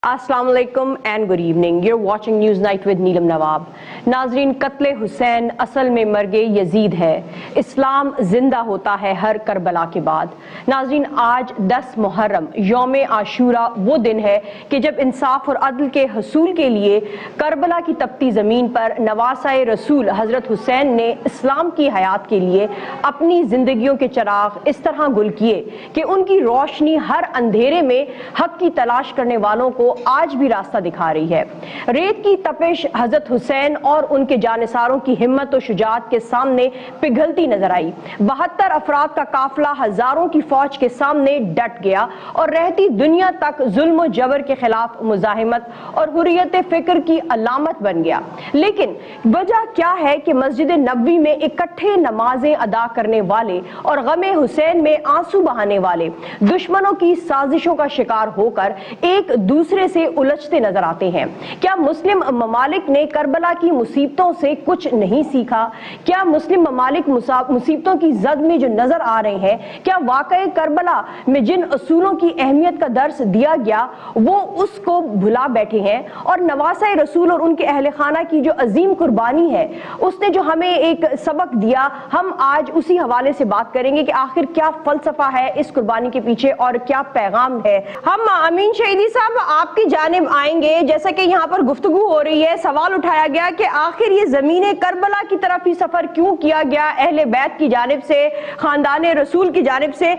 السلام علیکم and good evening. You watching news night with Neelam Nawab. ناظرین، قتل حسین اصل میں مرگ یزید ہے. اسلام زندہ ہوتا ہے ہر کربلا کے بعد. ناظرین، آج 10 محرم یوم عاشورہ وہ دن ہے کہ جب انصاف اور عدل کے حصول کے لیے کربلا کی تپتی زمین پر نواسۂ رسول حضرت حسین نے اسلام کی حیات کے لیے اپنی زندگیوں کے چراغ اس طرح گل کیے کہ ان کی روشنی ہر اندھیرے میں حق کی تلاش کرنے والوں کو آج بھی راستہ دکھا رہی ہے. ریت کی تپش حضرت حسین اور ان کے جانثاروں کی ہمت و شجاعت کے سامنے پگھلتی نظر آئی. 72 افراد کا قافلہ ہزاروں کی فوج کے سامنے ڈٹ گیا اور رہتی دنیا تک ظلم و جبر کے خلاف مزاحمت اور حریت فکر کی علامت بن گیا. لیکن وجہ کیا ہے کہ مسجد نبوی میں اکٹھے نمازیں ادا کرنے والے اور غم حسین میں آنسو بہانے والے دشمنوں کی سازشوں کا شکار ہو کر ایک دوسرے سے الجھتے نظر آتے ہیں. کیا مسلم ممالک نے کربلا کی مصیبتوں سے کچھ نہیں سیکھا؟ کیا مسلم ممالک مصیبتوں کی زد میں جو نظر آ رہے ہیں، کیا واقعہ کربلا میں جن اصولوں کی اہمیت کا درس دیا گیا وہ اس کو بھلا بیٹھے ہیں؟ اور نواسۂ رسول اور ان کے اہل خانہ کی جو عظیم قربانی ہے، اس نے جو ہمیں ایک سبق دیا، ہم آج اسی حوالے سے بات کریں گے کہ آخر کیا فلسفہ ہے اس قربانی کے پیچھے اور کیا پیغام ہے. ہم امین شہیدی صاحب آپ کی جانب آئیں گے. جیسا کہ یہاں پر گفتگو ہو رہی ہے، سوال اٹھایا گیا کہ آخر یہ زمین کربلا کی طرف ہی سفر کیوں کیا گیا اہل بیت کی جانب سے، خاندان رسول کی جانب سے.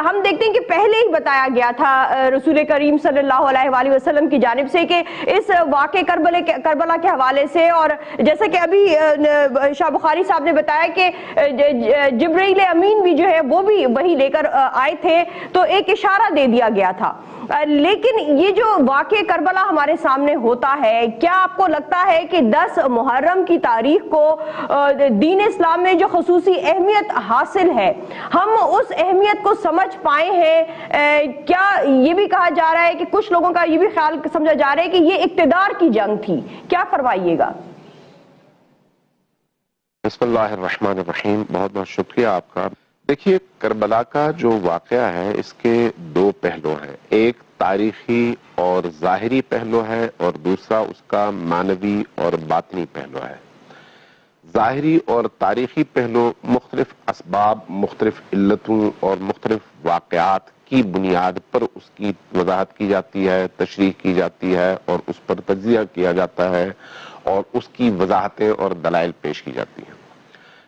ہم دیکھتے ہیں کہ پہلے ہی بتایا گیا تھا رسول کریم صلی اللہ علیہ وآلہ وسلم کی جانب سے کہ اس واقع کربلا کے حوالے سے، اور جیسا کہ ابھی شاہ بخاری صاحب نے بتایا کہ جبرائیل امین بھی جو ہے وہ بھی وہی لے کر آئے تھے، تو ایک اشارہ دے دیا گیا تھا. لیکن یہ جو واقع کربلا ہمارے سامنے ہوتا ہے، کیا آپ کو لگتا ہے کہ 10 محرم کی تاریخ کو دین اسلام میں جو خصوصی اہمیت حاصل ہے، ہم اس اہمیت کو سمجھ پائے ہیں؟ کیا یہ بھی کہا جا رہا ہے کہ کچھ لوگوں کا یہ بھی خیال سمجھا جا رہا ہے کہ یہ اقتدار کی جنگ تھی؟ کیا فرمائیے گا؟ بسم اللہ الرحمن الرحیم. بہت بہت شکریہ آپ کا. دیکھیے، کربلا کا جو واقعہ ہے اس کے 2 پہلو ہیں. ایک تاریخی اور ظاہری پہلو ہے اور دوسرا اس کا معنوی اور باطنی پہلو ہے. ظاہری اور تاریخی پہلو مختلف اسباب، مختلف علتوں اور مختلف واقعات کی بنیاد پر اس کی وضاحت کی جاتی ہے، تشریح کی جاتی ہے اور اس پر تجزیہ کیا جاتا ہے اور اس کی وضاحتیں اور دلائل پیش کی جاتی ہیں.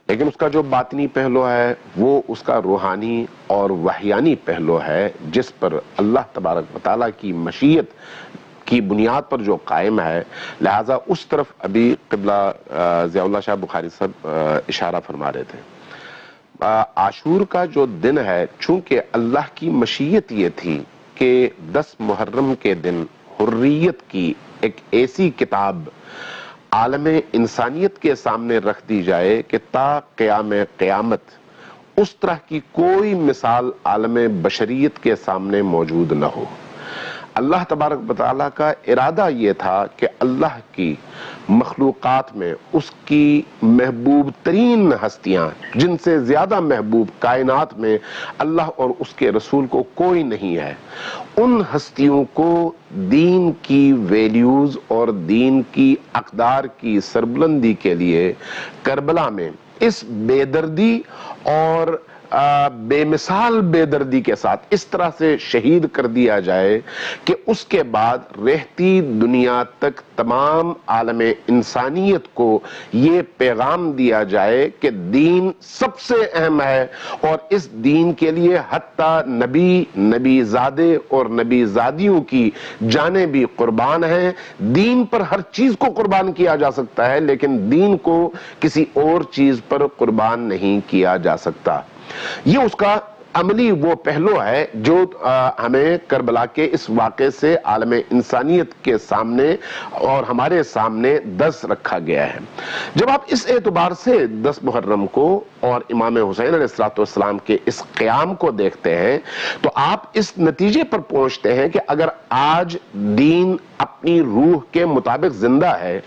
لیکن اس کا جو باطنی پہلو ہے وہ اس کا روحانی اور وحیانی پہلو ہے، جس پر اللہ تبارک و تعالیٰ کی مشیت کی بنیاد پر جو قائم ہے. لہٰذا اس طرف ابھی قبلہ ضیاء اللہ شاہ بخاری صاحب اشارہ فرما رہے تھے. عاشور کا جو دن ہے، چونکہ اللہ کی مشیت یہ تھی کہ 10 محرم کے دن حریت کی ایک ایسی کتاب عالم انسانیت کے سامنے رکھ دی جائے کہ تا قیام قیامت اس طرح کی کوئی مثال عالم بشریت کے سامنے موجود نہ ہو. اللہ تبارک و تعالیٰ کا ارادہ یہ تھا کہ اللہ کی مخلوقات میں اس کی محبوب ترین ہستیاں، جن سے زیادہ محبوب کائنات میں اللہ اور اس کے رسول کو کوئی نہیں ہے، ان ہستیوں کو دین کی ویلیوز اور دین کی اقدار کی سربلندی کے لیے کربلا میں اس بے دردی اور بے مثال بے دردی کے ساتھ اس طرح سے شہید کر دیا جائے کہ اس کے بعد رہتی دنیا تک تمام عالم انسانیت کو یہ پیغام دیا جائے کہ دین سب سے اہم ہے اور اس دین کے لیے حتیٰ نبی زادے اور نبی زادیوں کی جانیں بھی قربان ہیں. دین پر ہر چیز کو قربان کیا جا سکتا ہے لیکن دین کو کسی اور چیز پر قربان نہیں کیا جا سکتا. یہ اس کا عملی وہ پہلو ہے جو ہمیں کربلا کے اس واقعے سے عالم انسانیت کے سامنے اور ہمارے سامنے 10 رکھا گیا ہے. جب آپ اس اعتبار سے 10 محرم کو اور امام حسین علیہ السلام کے اس قیام کو دیکھتے ہیں تو آپ اس نتیجے پر پہنچتے ہیں کہ اگر آج دین اپنی روح کے مطابق زندہ ہے،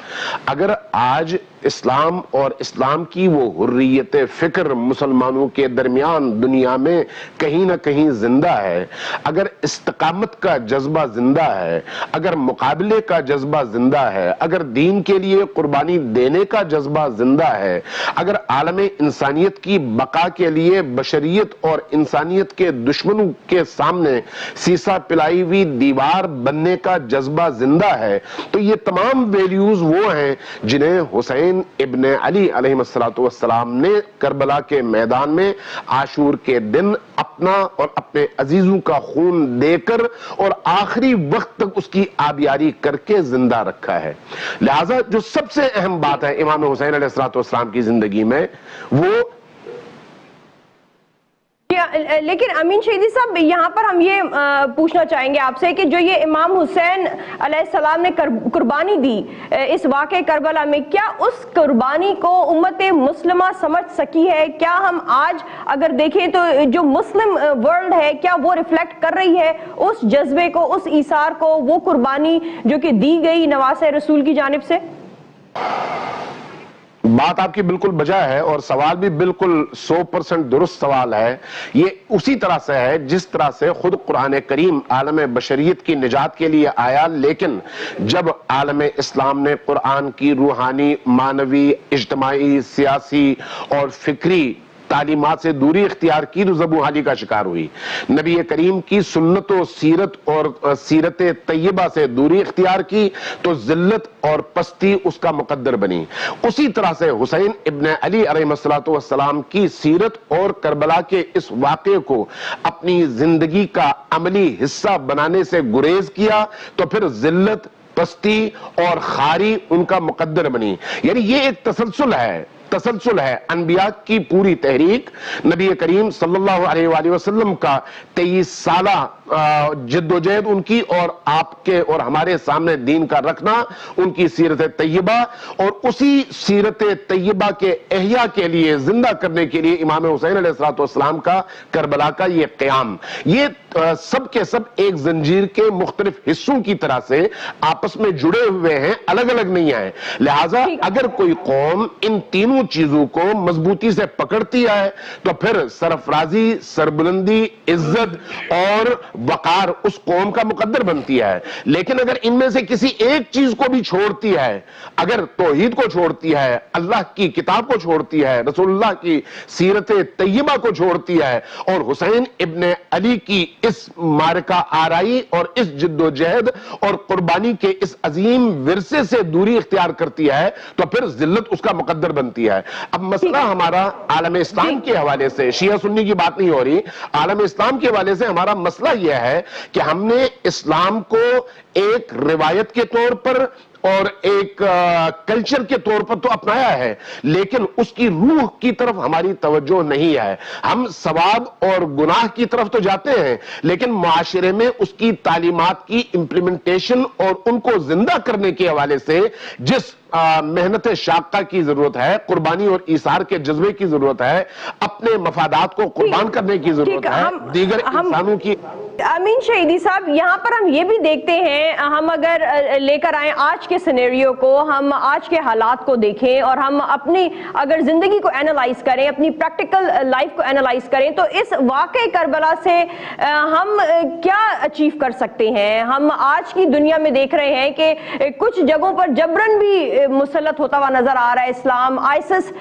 اگر آج اسلام اور اسلام کی وہ حریت فکر مسلمانوں کے درمیان دنیا میں کہیں نہ کہیں زندہ ہے، اگر استقامت کا جذبہ زندہ ہے، اگر مقابلے کا جذبہ زندہ ہے، اگر دین کے لیے قربانی دینے کا جذبہ زندہ ہے، اگر عالم انسانیت کی بقا کے لیے بشریت اور انسانیت کے دشمنوں کے سامنے سیسا پلائی ہوئی دیوار بننے کا جذبہ زندہ ہے، تو یہ تمام ویلیوز وہ ہیں جنہیں حسین ابن علی علیہ السلام نے کربلا کے میدان میں عاشور کے دن اپنا اور اپنے عزیزوں کا خون دے کر اور آخری وقت تک اس کی آبیاری کر کے زندہ رکھا ہے۔ لہٰذا جو سب سے اہم بات ہے امام حسین علیہ السلام کی زندگی میں وہ، لیکن امین شہیدی صاحب یہاں پر ہم یہ پوچھنا چاہیں گے آپ سے کہ جو یہ امام حسین علیہ السلام نے قربانی دی اس واقع کربلا میں، کیا اس قربانی کو امت مسلمہ سمجھ سکی ہے؟ کیا ہم آج اگر دیکھیں تو جو مسلم ورلڈ ہے کیا وہ ریفلیکٹ کر رہی ہے اس جذبے کو، اس ایثار کو، وہ قربانی جو کہ دی گئی نواسہ رسول کی جانب سے؟ بات آپ کی بالکل بجا ہے اور سوال بھی بالکل 100% درست سوال ہے۔ یہ اسی طرح سے ہے جس طرح سے خود قرآن کریم عالم بشریت کی نجات کے لیے آیا، لیکن جب عالم اسلام نے قرآن کی روحانی، معنوی، اجتماعی، سیاسی اور فکری تعلیمات سے دوری اختیار کی تو زبوں حالی کا شکار ہوئی، نبی کریم کی سنت و سیرت اور سیرت طیبہ سے دوری اختیار کی تو ذلت اور پستی اس کا مقدر بنی۔ اسی طرح سے حسین ابن علی علیہ السلام کی سیرت اور کربلا کے اس واقعے کو اپنی زندگی کا عملی حصہ بنانے سے گریز کیا تو پھر ذلت، پستی اور خاری ان کا مقدر بنی۔ یعنی یہ ایک تسلسل ہے انبیاء کی پوری تحریک، نبی کریم صلی اللہ علیہ وآلہ وسلم کا 23 سالہ جد و جہد ان کی، اور آپ کے اور ہمارے سامنے دین کا رکھنا، ان کی سیرت طیبہ، اور اسی سیرت طیبہ کے احیاء کے لیے، زندہ کرنے کے لیے امام حسین علیہ السلام کا کربلا کا یہ قیام، یہ سب کے سب ایک زنجیر کے مختلف حصوں کی طرح سے آپس میں جڑے ہوئے ہیں، الگ الگ نہیں ہیں۔ لہٰذا اگر کوئی قوم ان تینوں چیزوں کو مضبوطی سے پکڑتی ہے تو پھر سرفرازی، سربلندی، عزت اور وقار اس قوم کا مقدر بنتی ہے۔ لیکن اگر ان میں سے کسی ایک چیز کو بھی چھوڑتی ہے، اگر توحید کو چھوڑتی ہے، اللہ کی کتاب کو چھوڑتی ہے، رسول اللہ کی سیرت طیبہ کو چھوڑتی ہے، اور حسین ابن علی کی اس معرکہ آرائی اور اس جد و جہد اور قربانی کے اس عظیم ورثے سے دوری اختیار کرتی ہے تو پھر ذلت اس کا مقدر بنتی ہے۔ اب مسئلہ ہمارا عالم اسلام کے حوالے سے، شیعہ سنی کی بات نہیں ہو رہی، عالم اسلام کے حوالے سے ہمارا مسئلہ یہ ہے کہ ہم نے اسلام کو ایک روایت کے طور پر اور ایک کلچر کے طور پر تو اپنایا ہے، لیکن اس کی روح کی طرف ہماری توجہ نہیں ہے۔ ہم ثواب اور گناہ کی طرف تو جاتے ہیں، لیکن معاشرے میں اس کی تعلیمات کی امپلیمنٹیشن اور ان کو زندہ کرنے کے حوالے سے جس محنت شاقہ کی ضرورت ہے، قربانی اور ایثار کے جذبے کی ضرورت ہے، اپنے مفادات کو قربان کرنے کی ضرورت ہے، دیگر انسانوں کی۔ امین شہیدی صاحب یہاں پر ہم یہ بھی دیکھتے ہیں، ہم اگر لے کر آئیں آج کے سینیریو کو، ہم آج کے حالات کو دیکھیں اور ہم اپنی اگر زندگی کو اینالائز کریں، اپنی پریکٹیکل لائف کو اینالائز کریں تو اس واقع کربلا سے ہم کیا اچیو کر سکتے ہیں؟ ہم آج کی دنیا میں دیکھ رہے ہیں کہ کچھ جگہوں پر جبرن بھی مسلط ہوتا ہوا نظر آ رہا ہے اسلام، آئسس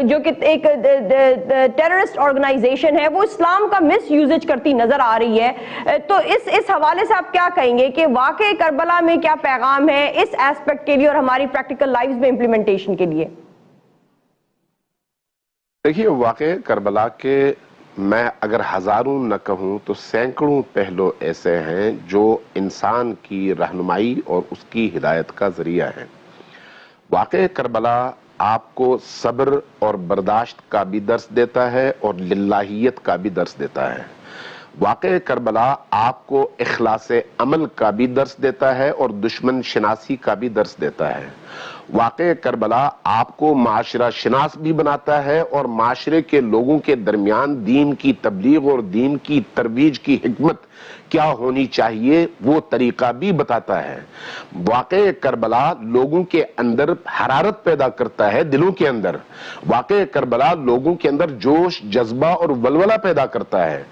جو کہ ایک ٹیررسٹ آرگنائزیشن ہے، وہ اسلام کا مس یوزج کرتی نظر آ رہی ہے۔ تو اس حوالے سے آپ کیا کہیں گے کہ واقع کربلا میں کیا پیغام ہے اس ایسپیکٹ کے لیے اور ہماری پریکٹیکل لائفز میں امپلیمنٹیشن کے لیے؟ دیکھیے، واقع کربلا کے میں اگر ہزاروں نہ کہوں تو سینکڑوں پہلو ایسے ہیں جو انسان کی رہنمائی اور اس کی ہدایت کا ذریعہ ہے۔ واقع کربلا آپ کو صبر اور برداشت کا بھی درس دیتا ہے اور للہیت کا بھی درس دیتا ہے۔ واقع کربلا آپ کو اخلاص عمل کا بھی درس دیتا ہے اور دشمن شناسی کا بھی درس دیتا ہے۔ واقعہ کربلا آپ کو معاشرہ شناس بھی بناتا ہے اور معاشرے کے لوگوں کے درمیان دین کی تبلیغ اور دین کی ترویج کی حکمت کیا ہونی چاہیے وہ طریقہ بھی بتاتا ہے۔ واقعہ کربلا لوگوں کے اندر حرارت پیدا کرتا ہے، دلوں کے اندر۔ واقعہ کربلا لوگوں کے اندر جوش، جذبہ اور ولولہ پیدا کرتا ہے۔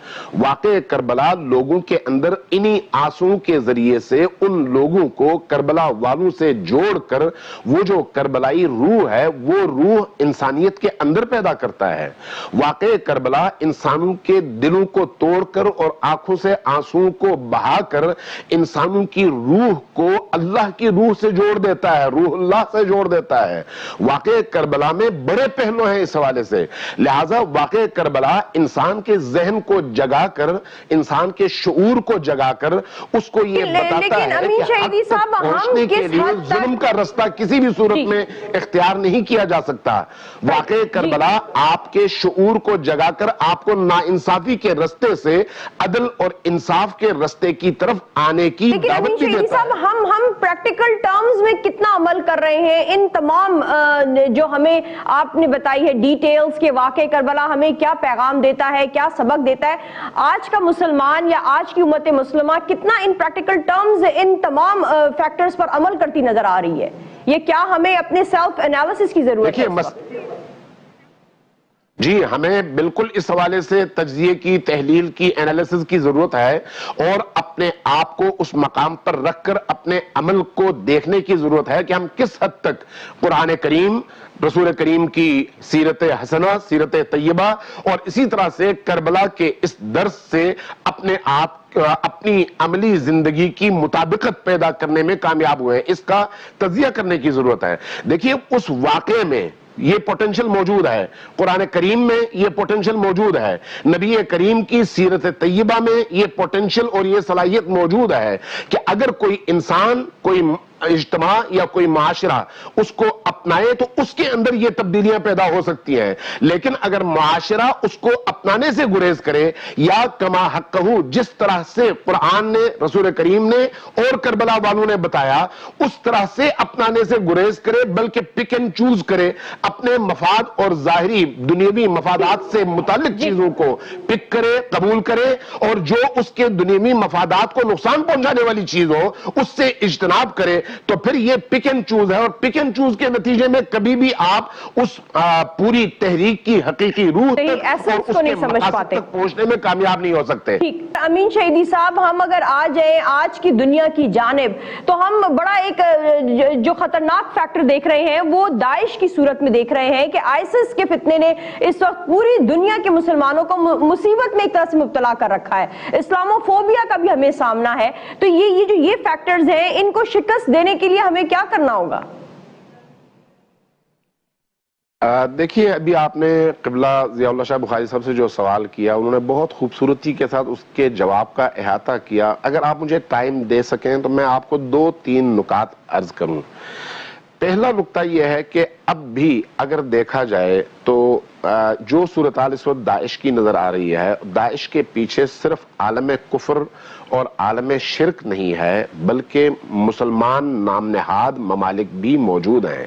واقعہ کربلا لوگوں کے اندر انہی آنسوؤں کے ذریعے سے ان لوگوں کو کربلا والوں سے جوڑ کر وہ جو کربلائی روح ہے وہ روح انسانیت کے اندر پیدا کرتا ہے۔ واقعہ کربلا انسانوں کے دلوں کو توڑ کر اور آنکھوں سے آنسوؤں کو بہا کر انسانوں کی روح کو اللہ کی روح سے جوڑ دیتا ہے، روح اللہ سے جوڑ دیتا ہے۔ واقعہ کربلا میں بڑے پہلو ہیں اس حوالے سے، لہذا واقعہ کربلا انسان کے ذہن کو جگا کر، انسان کے شعور کو جگا کر اس کو یہ بتاتا ہے کہ حق تک پہنچنے کے لیے ظلم کا رستہ کسی بھی صورت میں اختیار نہیں کیا جا سکتا۔ واقعہ کربلا آپ کے شعور کو جگا کر آپ کو ناانصافی کے رستے سے عدل اور انصاف کے رستے کی طرف آنے کی دعوت بھی دیتا ہے۔ ہم پریکٹیکل ٹرمز میں کتنا عمل کر رہے ہیں ان تمام جو ہمیں آپ نے بتائی ہے ڈیٹیلز کے واقعہ کربلا ہمیں کیا پیغام دیتا ہے، کیا سبق دیتا ہے؟ آج کا مسلمان یا آج کی امت مسلمہ کتنا ان پریکٹیکل ٹرمز ان تمام فیکٹرز پر عمل کرتی نظر آ رہی ہے؟ یہ کیا ہمیں اپنے سیلف انالیسس کی ضرورت ہے؟ جی ہمیں بالکل اس حوالے سے تجزیے کی، تحلیل کی، انالیسس کی ضرورت ہے اور اپنے آپ کو اس مقام پر رکھ کر اپنے عمل کو دیکھنے کی ضرورت ہے کہ ہم کس حد تک قرآن کریم، رسول کریم کی سیرت حسنہ، سیرت طیبہ اور اسی طرح سے کربلا کے اس درس سے اپنے آپ اپنی عملی زندگی کی مطابقت پیدا کرنے میں کامیاب ہوئے ہیں، اس کا تجزیہ کرنے کی ضرورت ہے۔ دیکھیے اس واقعے میں یہ پوٹنشل موجود ہے، قرآن کریم میں یہ پوٹنشل موجود ہے، نبی کریم کی سیرت طیبہ میں یہ پوٹنشل اور یہ صلاحیت موجود ہے کہ اگر کوئی انسان، کوئی اجتماع یا کوئی معاشرہ اس کو اپنائے تو اس کے اندر یہ تبدیلیاں پیدا ہو سکتی ہیں، لیکن اگر معاشرہ اس کو اپنانے سے گریز کرے یا کما حقہ جس طرح سے قرآن نے، رسول کریم نے اور کربلا والوں نے بتایا اس طرح سے اپنانے سے گریز کرے، بلکہ پک اینڈ چوز کرے، اپنے مفاد اور ظاہری دنیاوی مفادات سے متعلق چیزوں کو پک کرے، قبول کرے اور جو اس کے دنیاوی مفادات کو نقصان پہنچانے والی چیز ہو اس سے اجتناب کرے، تو پھر یہ پک اینڈ چوز ہے اور پک اینڈ چوز کے نتیجے میں کبھی بھی آپ اس پوری تحریک کی حقیقی روح تک اور اس کے مقاصد تک پہنچنے میں کامیاب نہیں ہو سکتے۔ امین شہیدی صاحب، ہم اگر آ جائیں آج کی دنیا کی جانب تو ہم بڑا ایک جو خطرناک فیکٹر دیکھ رہے ہیں وہ داعش کی صورت میں دیکھ رہے ہیں کہ آئیسس کے فتنے نے اس وقت پوری دنیا کے مسلمانوں کو مصیبت میں ایک طرح سے مبتلا کر رکھا ہے، اسلاموفوبیا کا بھی ہمیں سامنا ہے۔ تو یہ جو یہ فیکٹرز ہیں ان کو شکست دینے کے لیے ہمیں کیا کرنا ہوگا؟ دیکھیے ابھی آپ نے قبلہ ضیاء اللہ شاہ بخاری صاحب سے جو سوال کیا انہوں نے بہت خوبصورتی کے ساتھ اس کے جواب کا احاطہ کیا۔ اگر آپ مجھے ٹائم دے سکیں تو میں آپ کو 2-3 نکات عرض کروں۔ پہلا نکتہ یہ ہے کہ اب بھی اگر دیکھا جائے تو جو صورتحال اس وقت داعش کی نظر آ رہی ہے، داعش کے پیچھے صرف عالم کفر اور عالم شرک نہیں ہے بلکہ مسلمان نام نہاد ممالک بھی موجود ہیں۔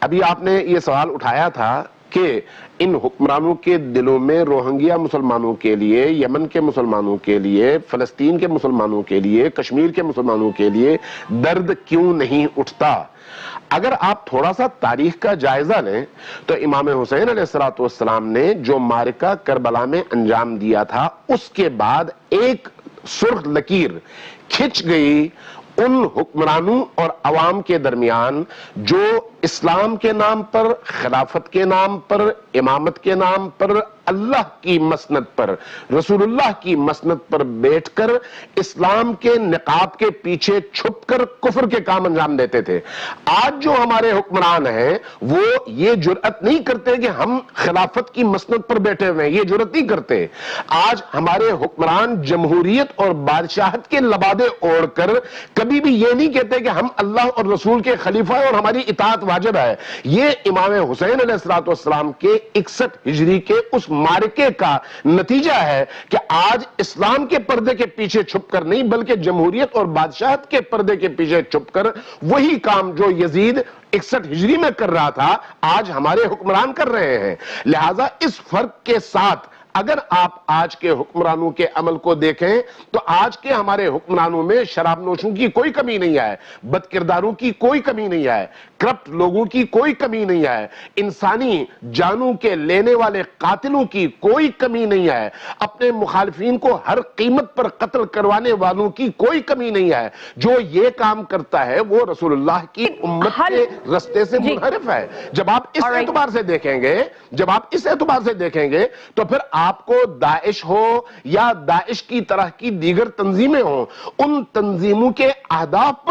ابھی آپ نے یہ سوال اٹھایا تھا کہ ان حکمرانوں کے دلوں میں روہنگیا مسلمانوں کے لیے، یمن کے مسلمانوں کے لیے، فلسطین کے مسلمانوں کے لیے، کشمیر کے مسلمانوں کے لیے درد کیوں نہیں اٹھتا؟ اگر آپ تھوڑا سا تاریخ کا جائزہ لیں تو امام حسین علیہ السلام نے جو معرکہ کربلا میں انجام دیا تھا اس کے بعد ایک سرخ لکیر کھچ گئی ان حکمرانوں اور عوام کے درمیان جو اسلام کے نام پر، خلافت کے نام پر، امامت کے نام پر، اللہ کی مسند پر، رسول اللہ کی مسند پر بیٹھ کر اسلام کے نقاب کے پیچھے چھپ کر کفر کے کام انجام دیتے تھے۔ آج جو ہمارے حکمران ہیں وہ یہ جرأت نہیں کرتے کہ ہم خلافت کی مسند پر بیٹھے ہوئے ہیں، یہ جرأت نہیں کرتے۔ آج ہمارے حکمران جمہوریت اور بادشاہت کے لبادے اوڑھ کر کبھی بھی یہ نہیں کہتے کہ ہم اللہ اور رسول کے خلیفہ اور ہماری اطاعت واجب ہے، یہ امام حسین علیہ السلام کے 61 ہجری کے اس معرکے کا نتیجہ ہے کہ آج اسلام کے پردے کے پیچھے چھپ کر نہیں بلکہ جمہوریت اور بادشاہت کے پردے کے پیچھے چھپ کر وہی کام جو یزید 61 ہجری میں کر رہا تھا آج ہمارے حکمران کر رہے ہیں۔ لہٰذا اس فرق کے ساتھ اگر آپ آج کے حکمرانوں کے عمل کو دیکھیں تو آج کے ہمارے حکمرانوں میں شراب نوشوں کی کوئی کمی نہیں ہے، بد کرداروں کی کوئی کمی نہیں ہے، کرپٹ لوگوں کی کوئی کمی نہیں ہے، انسانی جانوں کے لینے والے قاتلوں کی کوئی کمی نہیں ہے، اپنے مخالفین کو ہر قیمت پر قتل کروانے والوں کی کوئی کمی نہیں ہے۔ جو یہ کام کرتا ہے وہ رسول اللہ کی امت کے رستے سے منحرف ہے۔ جب آپ اس اعتبار سے دیکھیں گے تو پھر آپ کو داعش ہو یا داعش کی طرح کی دیگر تنظیمیں ہوں، ان تنظیموں کے اہداف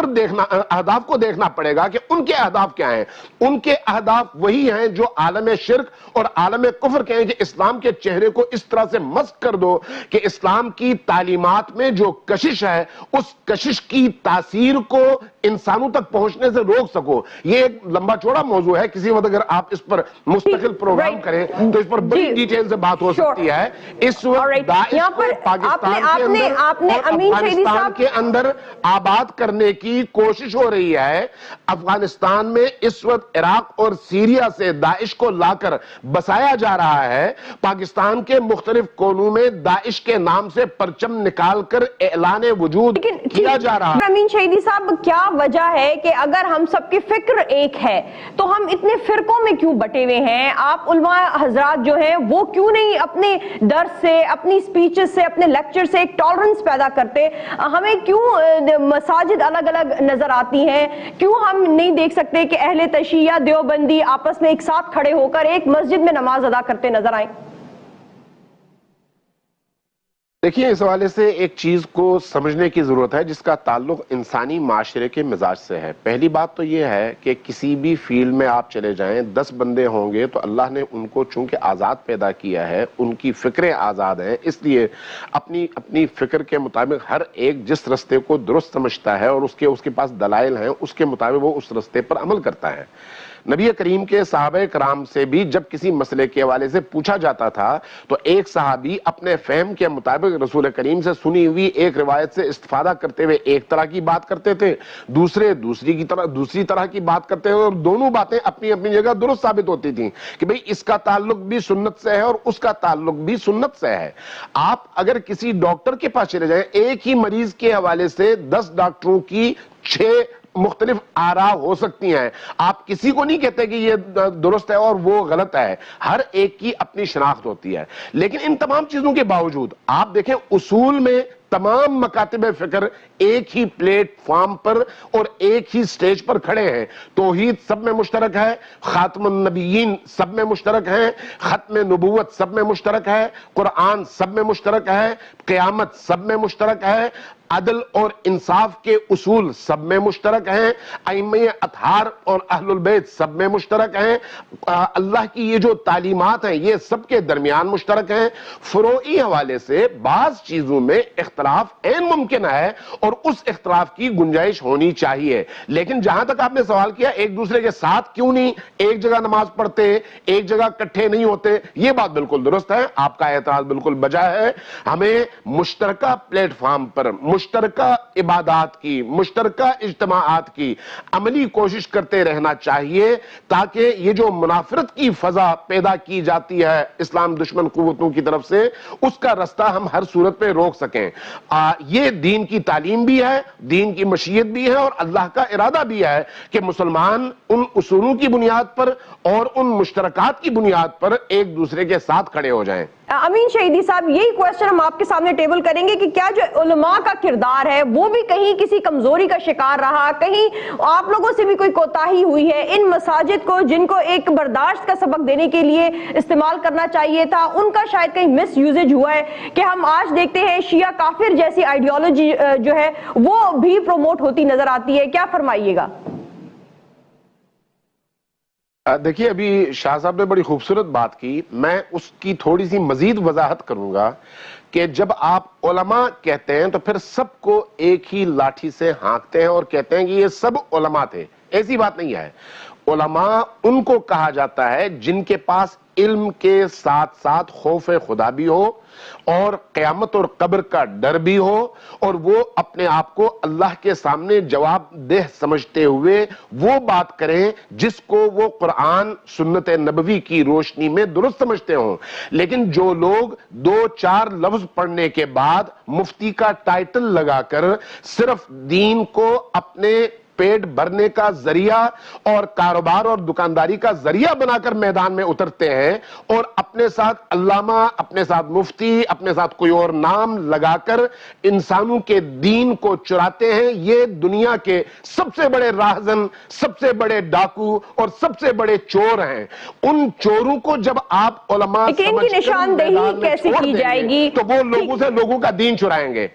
کو دیکھنا پڑے گا کہ ان کے اہداف کیا ہیں۔ ان کے اہداف وہی ہیں جو عالم شرک اور عالم کفر کے ہیں کہ اسلام کے چہرے کو اس طرح سے مسخ کر دو کہ اسلام کی تعلیمات میں جو کشش ہے اس کشش کی تاثیر کو انسانوں تک پہنچنے سے روک سکو۔ یہ ایک لمبا چوڑا موضوع ہے، کسی وقت اگر آپ اس پر مستقل پروگرام کریں تو اس پر بڑی ڈیٹیل سے بات ہو سکتی ہے۔ اس وقت داعش کو پاکستان کے اندر آباد کرنے کی کوشش ہو رہی ہے۔ افغانستان میں اس وقت عراق اور سیریا سے داعش کو لا کر بسایا جا رہا ہے۔ پاکستان کے مختلف کونوں میں داعش کے نام سے پرچم نکال کر اعلان وجود کیا جا رہا ہے۔ امین شہیدی صاحب، کیا وجہ ہے کہ اگر ہم سب کی فکر ایک ہے تو ہم اتنے فرقوں میں کیوں بٹے ہوئے ہیں؟ آپ علماء حضرات جو ہیں وہ کیوں نہیں اپنے درس سے، اپنی سپیچز سے، اپنے لیکچر سے ایک ٹالرنس پیدا کرتے؟ ہمیں کیوں مساجد الگ الگ نظر آتی ہیں؟ کیوں ہم نہیں دیکھ سکتے کہ اہل تشیع دیوبندی آپس میں ایک ساتھ کھڑے ہو کر ایک مسجد میں نماز ادا کرتے نظر آئیں؟ دیکھیے، اس حوالے سے ایک چیز کو سمجھنے کی ضرورت ہے جس کا تعلق انسانی معاشرے کے مزاج سے ہے۔ پہلی بات تو یہ ہے کہ کسی بھی فیلڈ میں آپ چلے جائیں، 10 بندے ہوں گے تو اللہ نے ان کو چونکہ آزاد پیدا کیا ہے، ان کی فکریں آزاد ہیں، اس لیے اپنی فکر کے مطابق ہر ایک جس رستے کو درست سمجھتا ہے اور اس کے پاس دلائل ہیں، اس کے مطابق وہ اس رستے پر عمل کرتا ہے۔ نبی کریم کے صحابہ کرام سے بھی جب کسی مسئلے کے حوالے سے پوچھا جاتا تھا تو ایک صحابی اپنے فہم کے مطابق رسول کریم سے سنی ہوئی ایک روایت سے استفادہ کرتے ہوئے ایک طرح کی بات کرتے تھے، دوسری طرح کی بات کرتے ہوئے، اور دونوں باتیں اپنی اپنی جگہ درست ثابت ہوتی تھیں کہ بھئی اس کا تعلق بھی سنت سے ہے اور اس کا تعلق بھی سنت سے ہے۔ آپ اگر کسی ڈاکٹر کے پاس چلے جائیں، ایک ہی مریض کے حوالے سے 10 ڈاکٹروں کی 6 مختلف آراء ہو سکتی ہیں، آپ کسی کو نہیں کہتے کہ یہ درست ہے اور وہ غلط ہے، ہر ایک کی اپنی شناخت ہوتی ہے۔ لیکن ان تمام چیزوں کے باوجود آپ دیکھیں اصول میں تمام مکاتب فکر ایک ہی پلیٹ فارم پر اور ایک ہی سٹیج پر کھڑے ہیں۔ توحید سب میں مشترک ہے، خاتم النبیین سب میں مشترک ہے، ختم نبوت سب میں مشترک ہے، قرآن سب میں مشترک ہے، قیامت سب میں مشترک ہے، عدل اور انصاف کے اصول سب میں مشترک ہیں، ائمہ اطہار اور اہل البیت سب میں مشترک ہیں، اللہ کی یہ جو تعلیمات ہیں یہ سب کے درمیان مشترک ہیں۔ فروعی حوالے سے بعض چیزوں میں اختلاف عین ممکن ہے اور اس اختلاف کی گنجائش ہونی چاہیے، لیکن جہاں تک آپ نے سوال کیا ایک دوسرے کے ساتھ کیوں نہیں ایک جگہ نماز پڑھتے، ایک جگہ اکٹھے نہیں ہوتے، یہ بات بالکل درست ہے، آپ کا اعتراض بالکل بجا ہے۔ ہمیں مشترکہ پلیٹ فارم پر مشترکہ عبادات کی، مشترکہ اجتماعات کی عملی کوشش کرتے رہنا چاہیے تاکہ یہ جو منافرت کی فضا پیدا کی جاتی ہے اسلام دشمن قوتوں کی طرف سے، اس کا رستہ ہم ہر صورت پہ روک سکیں۔ یہ دین کی تعلیم بھی ہے، دین کی مشیت بھی ہے اور اللہ کا ارادہ بھی ہے کہ مسلمان ان اصولوں کی بنیاد پر اور ان مشترکات کی بنیاد پر ایک دوسرے کے ساتھ کھڑے ہو جائیں۔ امین شہیدی صاحب، یہی کوشچن ہم آپ کے سامنے ٹیبل کریں گے کہ کیا جو علماء کا کردار ہے وہ بھی کہیں کسی کمزوری کا شکار رہا، کہیں آپ لوگوں سے بھی کوئی کوتاہی ہوئی ہے؟ ان مساجد کو جن کو ایک برداشت کا سبق دینے کے لیے استعمال کرنا چاہیے تھا، ان کا شاید کہیں مس یوزیج ہوا ہے کہ ہم آج دیکھتے ہیں شیعہ کافر جیسی آئیڈیالوجی جو ہے وہ بھی پروموٹ ہوتی نظر آتی ہے، کیا فرمائیے گا؟ دیکھیے، ابھی شاہ صاحب نے بڑی خوبصورت بات کی، میں اس کی تھوڑی سی مزید وضاحت کروں گا کہ جب آپ علماء کہتے ہیں تو پھر سب کو ایک ہی لاٹھی سے ہانکتے ہیں اور کہتے ہیں کہ یہ سب علماء تھے، ایسی بات نہیں ہے۔ علماء ان کو کہا جاتا ہے جن کے پاس علم کے ساتھ ساتھ خوف خدا بھی ہو اور قیامت اور قبر کا ڈر بھی ہو اور وہ اپنے آپ کو اللہ کے سامنے جواب دہ سمجھتے ہوئے وہ بات کریں جس کو وہ قرآن سنت نبوی کی روشنی میں درست سمجھتے ہوں. لیکن جو لوگ 2-4 لفظ پڑھنے کے بعد مفتی کا ٹائٹل لگا کر صرف دین کو اپنے پیٹ بھرنے کا ذریعہ اور کاروبار اور دکانداری کا ذریعہ بنا کر میدان میں اترتے ہیں اور اپنے ساتھ علامہ، اپنے ساتھ مفتی، اپنے ساتھ کوئی اور نام لگا کر انسانوں کے دین کو چراتے ہیں، یہ دنیا کے سب سے بڑے راہزن، سب سے بڑے ڈاکو اور سب سے بڑے چور ہیں. ان چوروں کو جب آپ علماء لیکن ان کی سمجھ کر نشاندہی میدان میں کیسے چھوڑ کی دیں گے جائے گی؟ تو وہ لوگوں سے لوگوں کا دین چرائیں گے.